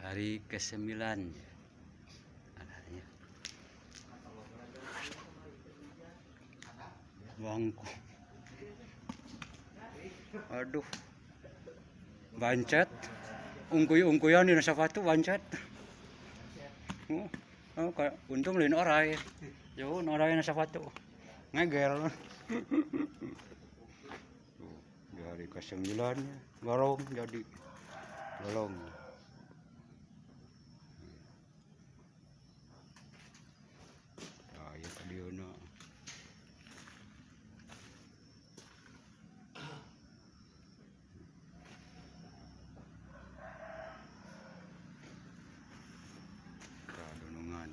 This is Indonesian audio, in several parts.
Hari ke-9 adanya bangku. Aduh, bancet ungkuy-ungkuyan di sepatu bancet. Untung lain orai jauh orai na sepatu ngeger. Di hari ke-9 garong jadi bolong. Ya tadi ono donongan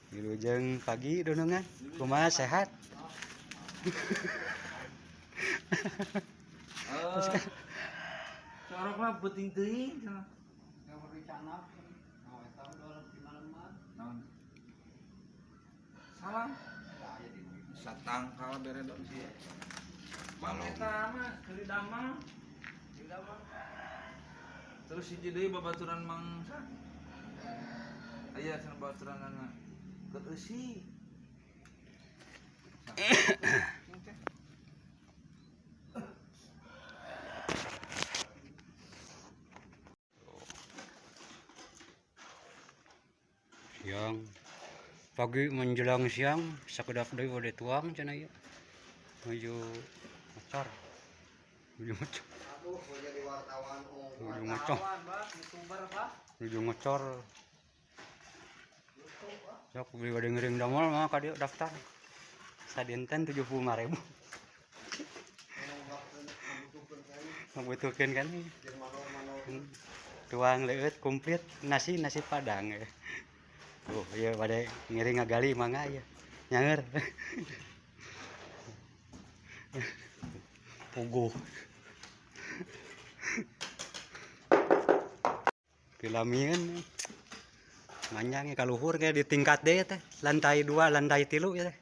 wilujeng pagi donongan kumaha sehat. Sorok mah penting teuing cenah. Salam. Satang kala bere dong sih. Mang eta mah keur damang. Terus hiji deui babaturan Mang Sa. Aya cenah babaturanna. Keur eusi. Siang pagi menjelang siang sakedap deui wade tuang cenah ieu menuju motor menuju ngocor sok beli wade ngering damel mah ka dieu daftar sadinten 75.000 ngabutuhkeun kan tuang leueut komplit nasi padang. Tuh, iya pada ngiring ngagali mangga ya. Nyanger. Puguh. Pilamieun manjang ka luhur kayak di tingkat deui teh, lantai 2, lantai 3 ya teh.